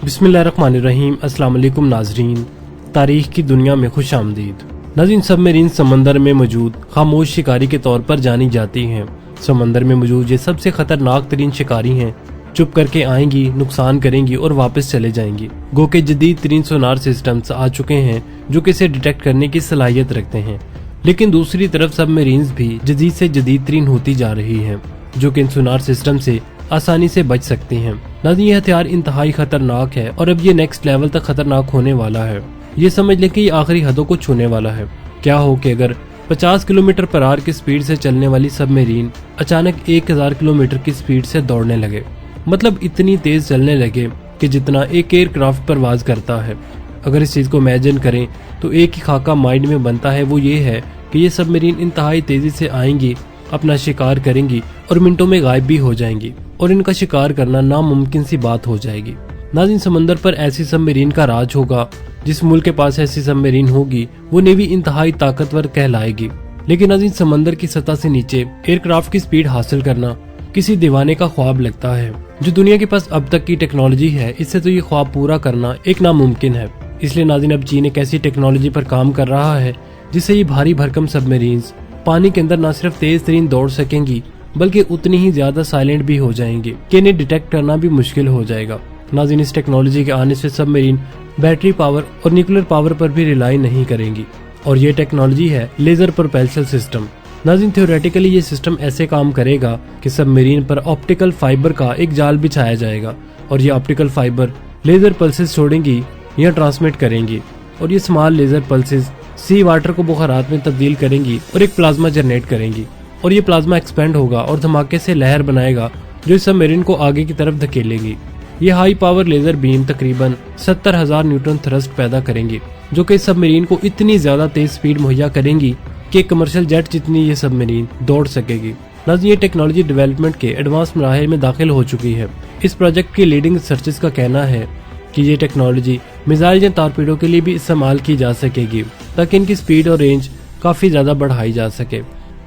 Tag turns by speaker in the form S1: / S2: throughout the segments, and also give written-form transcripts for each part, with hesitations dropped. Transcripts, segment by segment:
S1: बिस्मिल्लाहिर्रहमानिर्रहीम। अस्सलाम वालेकुम नाजरीन, तारीख की दुनिया में खुश आमदीद। नाज़रीन, सबमरीन समंदर में मौजूद खामोश शिकारी के तौर पर जानी जाती हैं। समंदर में मौजूद ये सबसे खतरनाक तरीन शिकारी हैं। चुप करके आएंगी, नुकसान करेंगी और वापस चले जाएंगी। गो के जदीद तरीन सोनार सिस्टम्स आ चुके हैं जो कि इसे डिटेक्ट करने की सलाहियत रखते हैं, लेकिन दूसरी तरफ सबमरीन्स भी जदीद से जदीद तरीन होती जा रही हैं जो कि इन सोनार सिस्टम से आसानी से बच सकती हैं। नाज़रीन, ये हथियार इंतहाई खतरनाक है और अब ये नेक्स्ट लेवल तक खतरनाक होने वाला है। ये समझ लें कि ये आखिरी हदों को छूने वाला है। क्या हो कि अगर 50 किलोमीटर पर आवर की स्पीड से चलने वाली सबमरीन अचानक 1000 किलोमीटर की स्पीड से दौड़ने लगे, मतलब इतनी तेज चलने लगे कि जितना एक एयरक्राफ्ट परवाज करता है। अगर इस चीज को इमेजिन करें तो एक ही खाका माइंड में बनता है, वो ये है कि ये सबमरीन इंतहाई तेजी से आएंगी, अपना शिकार करेंगी और मिनटों में गायब भी हो जाएंगी और इनका शिकार करना नामुमकिन सी बात हो जाएगी। नाज़रीन, समंदर पर ऐसी सबमरीन का राज होगा। जिस मुल्क के पास ऐसी सबमरीन होगी वो नेवी इंतहाई ताकतवर कहलाएगी। लेकिन नाज़रीन, समंदर की सतह से नीचे एयरक्राफ्ट की स्पीड हासिल करना किसी दीवाने का ख्वाब लगता है। जो दुनिया के पास अब तक की टेक्नोलॉजी है, इससे तो ये ख्वाब पूरा करना एक नामुमकिन है। इसलिए नाज़रीन, अब चीन एक ऐसी टेक्नोलॉजी पर काम कर रहा है जिससे ये भारी भरकम सबमरीन्स पानी के अंदर न सिर्फ तेज तरीन दौड़ सकेंगी बल्कि उतनी ही ज्यादा साइलेंट भी हो जाएंगी कि इन्हें डिटेक्ट करना भी मुश्किल हो जाएगा। नाज़रीन, इस टेक्नोलॉजी के आने से सबमरीन बैटरी पावर और न्यूक्लियर पावर पर भी रिलाई नहीं करेंगी और ये टेक्नोलॉजी है लेजर प्रोपल्शन सिस्टम। नाज़रीन, थ्योरेटिकली ये सिस्टम ऐसे काम करेगा कि सबमरीन पर ऑप्टिकल फाइबर का एक जाल बिछाया जाएगा और ये ऑप्टिकल फाइबर लेजर पल्सेस छोड़ेंगी या ट्रांसमिट करेंगी और ये स्मॉल लेजर पल्सेस सी वाटर को बुखारात में तब्दील करेंगी और एक प्लाज्मा जनरेट करेंगी और ये प्लाज्मा एक्सपेंड होगा और धमाके से लहर बनाएगा जो इस सबमरीन को आगे की तरफ धकेलेगी। ये हाई पावर लेजर बीम तकरीबन 70,000 न्यूटन थ्रस्ट पैदा करेंगी जो कि इस सबमरीन को इतनी ज्यादा तेज स्पीड मुहैया करेंगी कि कमर्शियल जेट जितनी ये सबमरीन दौड़ सकेगी। नाज़रीन, ये टेक्नोलॉजी डेवलपमेंट के एडवांस मराहिल में दाखिल हो चुकी है। इस प्रोजेक्ट के लीडिंग रिसर्चर्स का कहना है कि ये टेक्नोलॉजी मिसाइल या टॉर्पीडो के लिए भी इस्तेमाल की जा सकेगी ताकि इनकी स्पीड और रेंज काफी ज्यादा बढ़ाई जा सके।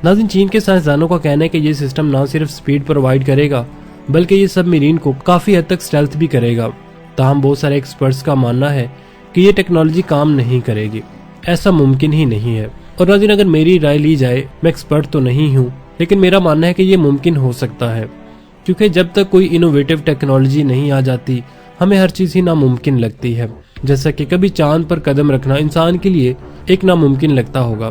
S1: नाज़रीन, चीन के साइंसदानों का कहना है कि ये सिस्टम न सिर्फ स्पीड प्रोवाइड करेगा बल्कि ये सबमरीन को काफी हद तक स्टेल्थ भी करेगा। ताहम बहुत सारे एक्सपर्ट्स का मानना है कि ये टेक्नोलॉजी काम नहीं करेगी, ऐसा मुमकिन ही नहीं है। और नाज़रीन, अगर मेरी राय ली जाए, मैं एक्सपर्ट तो नहीं हूँ लेकिन मेरा मानना है कि ये मुमकिन हो सकता है, क्योंकि जब तक कोई इनोवेटिव टेक्नोलॉजी नहीं आ जाती हमें हर चीज ही नामुमकिन लगती है। जैसा कि कभी चांद पर कदम रखना इंसान के लिए एक नामुमकिन लगता होगा,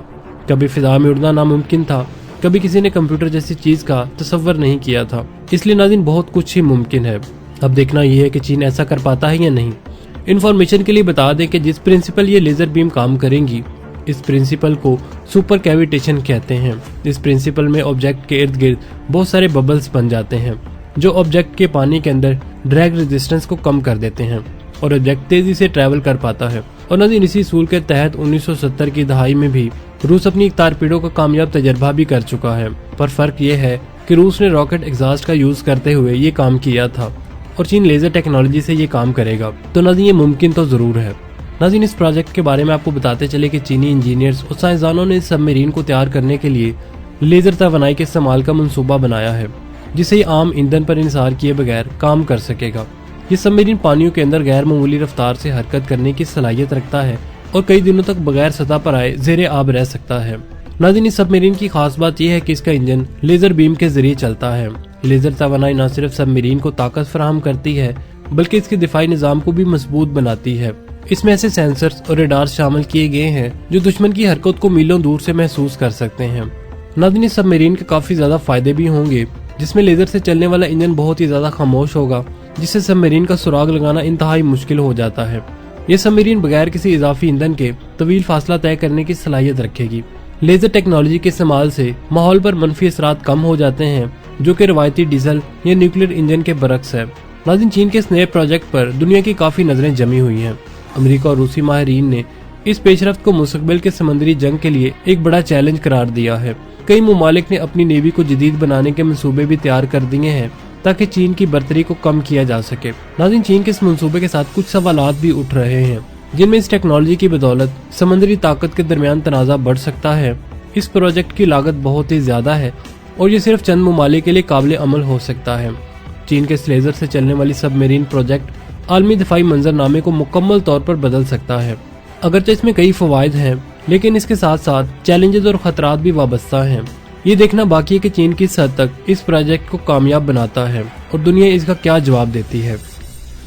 S1: कभी फिजा में उड़ना नामुमकिन था, कभी किसी ने कंप्यूटर जैसी चीज का तसव्वुर नहीं किया था। इसलिए नाज़रीन, बहुत कुछ ही मुमकिन है। अब देखना यह है कि चीन ऐसा कर पाता है या नहीं। इन्फॉर्मेशन के लिए बता दें कि जिस प्रिंसिपल ये लेजर बीम काम करेंगी, इस प्रिंसिपल को सुपर कैविटेशन कहते हैं। इस प्रिंसिपल में ऑब्जेक्ट के इर्द गिर्द बहुत सारे बबल्स बन जाते हैं जो ऑब्जेक्ट के पानी के अंदर ड्रैग रेजिस्टेंस को कम कर देते हैं और ऑब्जेक्ट तेजी से ट्रैवल कर पाता है। और नाज़रीन, इसी सूल के तहत 1970 की दहाई में भी रूस अपनी टॉर्पीडो का कामयाब तजर्बा भी कर चुका है, पर फर्क ये है कि रूस ने रॉकेट एग्जॉस्ट का यूज करते हुए ये काम किया था और चीन लेजर टेक्नोलॉजी से ये काम करेगा। तो नाज़रीन, ये मुमकिन तो जरूर है। नाज़रीन, इस प्रोजेक्ट के बारे में आपको बताते चले कि चीनी इंजीनियर्स और साइंसदानों ने इस सबमरीन को तैयार करने के लिए लेजर तवानाई के इस्तेमाल का मंसूबा बनाया है जिसे आम ईंधन पर इंसार किए बगैर काम कर सकेगा। ये सबमरीन पानियों के अंदर गैर मामूली रफ्तार से हरकत करने की सलाहियत रखता है और कई दिनों तक बगैर सतह पर आए ज़ेरे आब रह सकता है। नाज़रीन, इस सबमरीन की खास बात यह है कि इसका इंजन लेजर बीम के जरिए चलता है। लेजर तवानाई न सिर्फ सबमरीन को ताकत फराहम करती है बल्कि इसके दिफाई निजाम को भी मजबूत बनाती है। इसमें ऐसे सेंसर्स और रेडार शामिल किए गए हैं जो दुश्मन की हरकत को मीलों दूर से महसूस कर सकते हैं। नाज़रीन, इस सबमरीन के काफी ज्यादा फायदे भी होंगे, जिसमें लेजर से चलने वाला इंजन बहुत ही ज्यादा खामोश होगा जिससे सबमरीन का सुराग लगाना इंतहाई मुश्किल हो जाता है। ये सबमरीन बगैर किसी इजाफी ईंधन के तवील फासला तय करने की सलाहियत रखेगी। लेजर टेक्नोलॉजी के इस्तेमाल से माहौल पर मनफी असरात कम हो जाते हैं जो कि रवायती डीजल या न्यूक्लियर इंजन के बरक्स है। नाज़रीन, चीन के इस नए प्रोजेक्ट पर दुनिया की काफी नजरें जमी हुई हैं। अमेरिका और रूसी माहिरीन ने इस पेशरफ्त को मुस्तकबिल के समुद्री जंग के लिए एक बड़ा चैलेंज करार दिया है। कई मुमालिक ने अपनी नेवी को जदीद बनाने के मंसूबे भी तैयार कर दिए हैं ताकि चीन की बर्तरी को कम किया जा सके। नाज़रीन, चीन के इस मंसूबे के साथ कुछ सवालात भी उठ रहे हैं जिनमें इस टेक्नोलॉजी की बदौलत समंदरी ताकत के दरमियान तनाज़ा बढ़ सकता है। इस प्रोजेक्ट की लागत बहुत ही ज्यादा है और ये सिर्फ चंद ममालिक के लिए काबिल अमल हो सकता है। चीन के इस लेजर से चलने वाली सबमरीन प्रोजेक्ट आलमी दिफाई मंजरनामे को मुकम्मल तौर पर बदल सकता है। अगरचे इसमें कई फवायद हैं, लेकिन इसके साथ साथ चैलेंजेस और खतरात भी वाबस्ता हैं। ये देखना बाकी है कि चीन किस हद तक इस प्रोजेक्ट को कामयाब बनाता है और दुनिया इसका क्या जवाब देती है।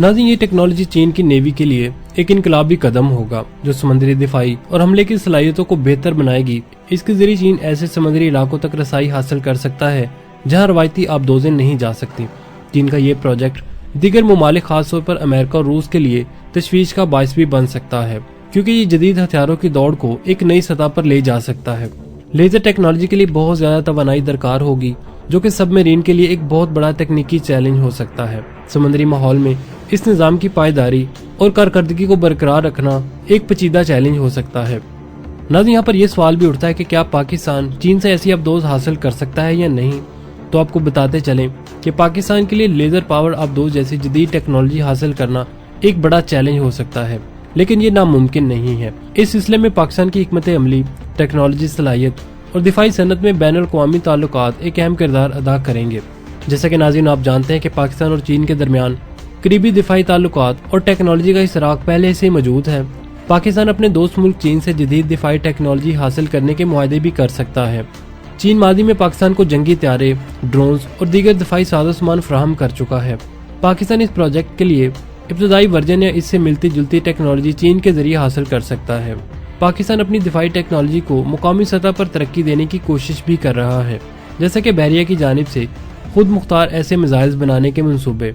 S1: नाज़रीन, ये टेक्नोलॉजी चीन की नेवी के लिए एक इनकलाबी कदम होगा जो समुद्री दिफाई और हमले की सलाहियतों को बेहतर बनाएगी। इसके जरिए चीन ऐसे समुद्री इलाकों तक रसाई हासिल कर सकता है जहां रवायती आबदोजें नहीं जा सकती। चीन का ये प्रोजेक्ट दीगर ममालिक खासतौर पर अमेरिका और रूस के लिए तशवीश का बायस भी बन सकता है, क्योंकि ये जदीद हथियारों की दौड़ को एक नई सतह पर ले जा सकता है। लेजर टेक्नोलॉजी के लिए बहुत ज्यादा तवानाई दरकार होगी, जो कि सबमरीन के लिए एक बहुत बड़ा तकनीकी चैलेंज हो सकता है। समुद्री माहौल में इस निज़ाम की पायदारी और कारकर्दगी को बरकरार रखना एक पेचीदा चैलेंज हो सकता है। नाज़रीन, यहाँ पर यह सवाल भी उठता है कि क्या पाकिस्तान चीन से ऐसी आबदोज हासिल कर सकता है या नहीं। तो आपको बताते चलें कि पाकिस्तान के लिए लेजर पावर आबदोज जैसी जदीद टेक्नोलॉजी हासिल करना एक बड़ा चैलेंज हो सकता है, लेकिन ये नामुमकिन नहीं है। इस सिलसिले में पाकिस्तान की हिकमत अमली, टेक्नोलॉजी सलाहियत और दिफाई सनत में बैनुल अक़वामी ताल्लुकात एक अहम किरदार अदा करेंगे। जैसा कि नाज़रीन आप जानते हैं कि पाकिस्तान और चीन के दरमियान करीबी दिफाई ताल्लुकात और टेक्नोलॉजी का इशराक पहले से मौजूद है। पाकिस्तान अपने दोस्त मुल्क चीन से जदीद दिफाई टेक्नोलॉजी हासिल करने के मुआहदे भी कर सकता है। चीन मादी में पाकिस्तान को जंगी त्यारे, ड्रोन्स और दीगर दिफाई साजो सामान फराहम कर चुका है। पाकिस्तान इस प्रोजेक्ट के लिए इब्तदाई वर्जन या इससे मिलती जुलती टेक्नोलॉजी चीन के जरिए हासिल कर सकता है। पाकिस्तान अपनी दिफाई टेक्नोलॉजी को मुकामी सतह पर तरक्की देने की कोशिश भी कर रहा है, जैसे कि बहरिया की जानिब से खुद मुख्तार ऐसे मिसाइल्स बनाने के मंसूबे।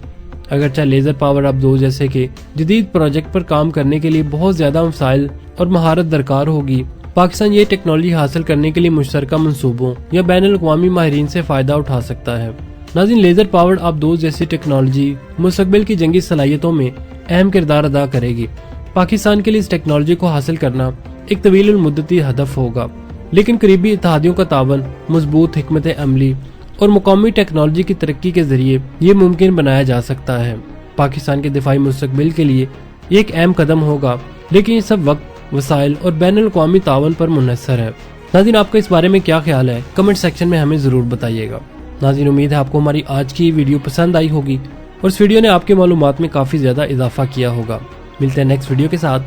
S1: अगरचे लेजर पावर आबदोज जैसे कि जदीद प्रोजेक्ट पर काम करने के लिए बहुत ज्यादा मसाइल और महारत दरकार होगी, पाकिस्तान ये टेक्नोलॉजी हासिल करने के लिए मुश्तरका मंसूबों या बैनुल अक़वामी माहिरीन से फायदा उठा सकता है। नाज़रीन, लेजर पावर्ड आबदोज जैसी टेक्नोलॉजी मुस्तकबिल की जंगी सलाहियतों में अहम किरदार अदा करेगी। पाकिस्तान के लिए इस टेक्नोलॉजी को हासिल करना एक तवील मुद्दती हदफ होगा, लेकिन करीबी इत्तेहादियों का तावन, मजबूत हिकमत अमली और मुकामी टेक्नोलॉजी की तरक्की के जरिए ये मुमकिन बनाया जा सकता है। पाकिस्तान के दिफाई मुस्तकबिल के लिए ये एक अहम कदम होगा, लेकिन ये सब वक्त, वसाइल और बैनुल अक़वामी तावन पर मुनहसर है। नाज़रीन, आपका इस बारे में क्या ख्याल है? कमेंट सेक्शन में हमें जरूर बताइएगा। नाज़रीन, उम्मीद है आपको हमारी आज की वीडियो पसंद आई होगी और इस वीडियो ने आपके मालूमात में काफी ज्यादा इजाफा किया होगा। मिलते हैं नेक्स्ट वीडियो के साथ,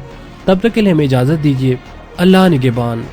S1: तब तक के लिए हमें इजाजत दीजिए। अल्लाह निगहबान।